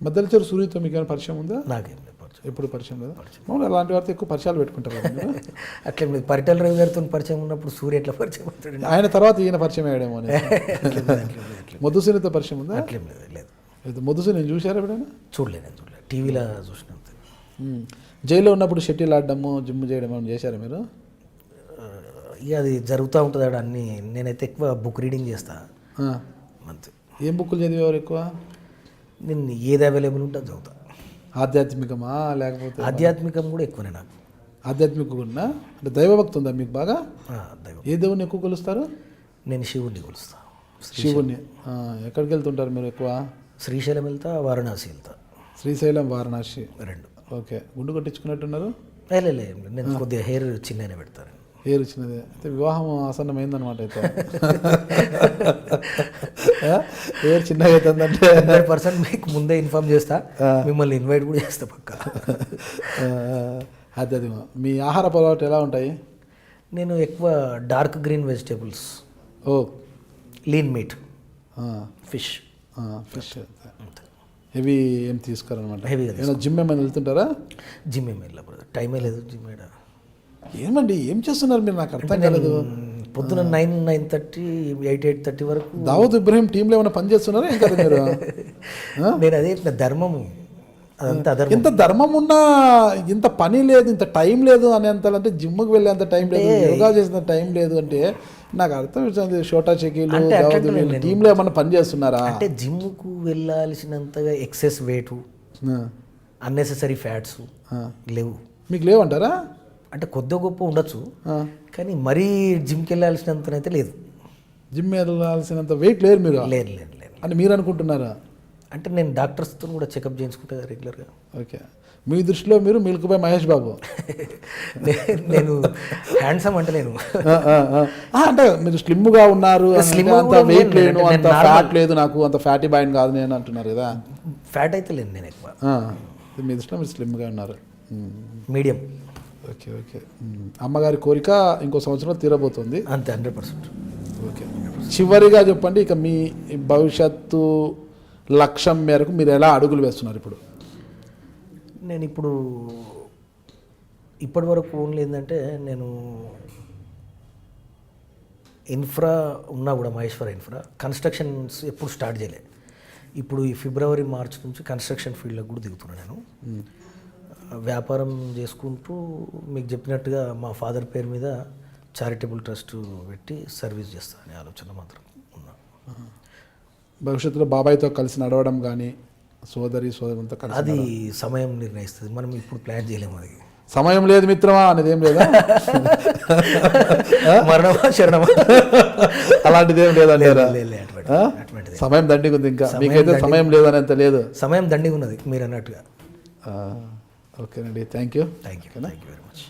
మధ్యలో చెరు సూర్యతో మీకు ఏమైనా పరిచయం ఉందా? నాకేం లేదు పరిచయం. ఎప్పుడు పరిచయం లేదా? మామూలు అలాంటి వారితో ఎక్కువ పరిచయాలు పెట్టుకుంటారు కదా మీరు? అట్లే లేదు, పరిటాల రవి గారితో పరిచయం ఉన్నప్పుడు సూర్య ఎట్లా పరిచయం అవుతాడు? ఆయన తర్వాత ఈయన పరిచయం అయ్యాడేమో అని. మధుసూనితో పరిచయం ఉందా? అట్లేం లేదు, లేదు. మధుసూని నేను చూశారా ఎప్పుడైనా? చూడలేదు, టీవీలో చూసిన. జైల్లో ఉన్నప్పుడు షటిల్ ఆడడము జిమ్ చేయడం ఏమైనా చేశారా మీరు? ఇక అది జరుగుతూ ఉంటుంది అక్కడ అన్నీ. నేనైతే ఎక్కువ బుక్ రీడింగ్ చేస్తా అంతే. ఏం బుక్కులు చదివేవారు ఎక్కువ? నేను ఏది అవైలబుల్ ఉంటే అది చదువుతా. ఆధ్యాత్మికమా లేకపోతే? ఆధ్యాత్మికం కూడా ఎక్కువనే నాకు. ఆధ్యాత్మిక ఉన్నా అంటే దైవభక్తి ఉందా మీకు బాగా? దైవం. ఏ దేవుని ఎక్కువ కొలుస్తారు? నేను శివుణ్ణి కొలుస్తా. శివుణ్ణి. ఎక్కడికి వెళ్తుంటారు మీరు ఎక్కువ? శ్రీశైలం వెళ్తా, వారణాసి వెళ్తా. శ్రీశైలం వారణాసి రెండు. ఓకే. గుండు కొట్టించుకున్నట్టున్నారు? లే, నేను కొద్దిగా హెయిర్ చిన్ననే పెడతాను. హెయిర్ చిన్నది అయితే వివాహం ఆసన్నమైందనమాట. అయితే హెయిర్ చిన్నగా అవుతుందంటే 100% మీకు ముందే ఇన్ఫార్మ్ చేస్తా, మిమ్మల్ని ఇన్వైట్ కూడా చేస్తా పక్క. అదే మీ ఆహార అలవాట్లు ఎలా ఉంటాయి? నేను ఎక్కువ dark green vegetables, lean meet, fish. Heavy ఏం తీసుకోరనమాట? హెవీగా. జిమ్ ఏమైనా వెళ్తుంటారా? జిమ్ ఏమి వెళ్ళదు, టైమే లేదు జిమ్. ఏమండి ఏం చేస్తున్నారు మీరు? నాకు అర్థం కాలేదు. పొద్దున 9:30, 8:30 వరకు దావూద్ ఇబ్రహీం టీంలో ఏమైనా పని చేస్తున్నారా ఏం కదా మీరు? నేను అదే ధర్మము, అదంతా అధర్మం. ఇంత ధర్మం ఉన్నా ఇంత పని లేదు, ఇంత టైం లేదు అనేంత, అంటే జిమ్కి వెళ్ళేంత టైం లేదు, యోగా చేసేంత టైం లేదు అంటే నాకు అర్థం అవుతుంది. షోటా చెకీలు టీంలో ఏమన్నా పని చేస్తున్నారా? అంటే జిమ్కు వెళ్ళాల్సినంతగా ఎక్సెస్ వెయిట్, అన్నెసెసరీ ఫ్యాట్స్ లేవు. మీకు లేవంటారా? అంటే కొద్ది గొప్ప ఉండొచ్చు, కానీ మరీ జిమ్కి వెళ్ళాల్సినంతనైతే లేదు. జిమ్ వెళ్ళాల్సినంత వెయిట్ లేరు మీరు? లేదు అని మీరు అనుకుంటున్నారా? అంటే నేను డాక్టర్స్తో కూడా చెకప్ చేయించుకుంటా రెగ్యులర్గా. ఓకే. మీ దృష్టిలో మీరు మిల్క్ బాయ్ మహేష్ బాబు? నేను హ్యాండ్సమ్ అంటే నేను అంటే మీరు స్లిమ్గా ఉన్నారు, అంత వెయిట్ లేను, అంత ఫ్యాట్ లేదు, నాకు అంత ఫ్యాటీ బాయ్ కాదు నేను అంటున్నారు కదా? ఫ్యాట్ అయితే లేదు నేను ఎక్కువ. మీ దృష్టిలో మీరు స్లిమ్గా ఉన్నారు, మీడియం. ఓకే. అమ్మగారి కోరిక ఇంకో సంవత్సరంలో తీరబోతుంది అంతే, 100%. ఓకే. చివరిగా చెప్పండి, ఇక మీ భవిష్యత్తు లక్ష్యం మేరకు మీరు ఎలా అడుగులు వేస్తున్నారు ఇప్పుడు? నేను ఇప్పటి వరకు ఓన్లీ ఏంటంటే నేను ఇన్ఫ్రా ఉన్నా కూడా, మహేశ్వర ఇన్ఫ్రా కన్స్ట్రక్షన్స్ ఎప్పుడు స్టార్ట్ చేయలే. ఇప్పుడు ఈ ఫిబ్రవరి, మార్చ్ నుంచి కన్స్ట్రక్షన్ ఫీల్డ్లో కూడా దిగుతున్నాను. నేను వ్యాపారం చేసుకుంటూ మీకు చెప్పినట్టుగా మా ఫాదర్ పేరు మీద చారిటబుల్ ట్రస్ట్ పెట్టి సర్వీస్ చేస్తా అనే ఆలోచన మాత్రం ఉన్నా. భవిష్యత్తులో బాబాయ్తో కలిసి నడవడం కానీ, సోదరితో కలిసి, అది సమయం నిర్ణయిస్తుంది, మనం ఇప్పుడు ప్లాన్ చేయలేము. అది సమయం లేదు మిత్రమా అనేది ఏం లేదా? మరణమా శరణమా అలాంటిది ఏం లేదా? అటువంటిది సమయం దండిగా ఉంది. ఇంకా మీకైతే సమయం లేదని అంత లేదు, సమయం దండిగా ఉన్నది మీరు అన్నట్టుగా. ఓకేనండి, థ్యాంక్ యూ వెరీ మచ్.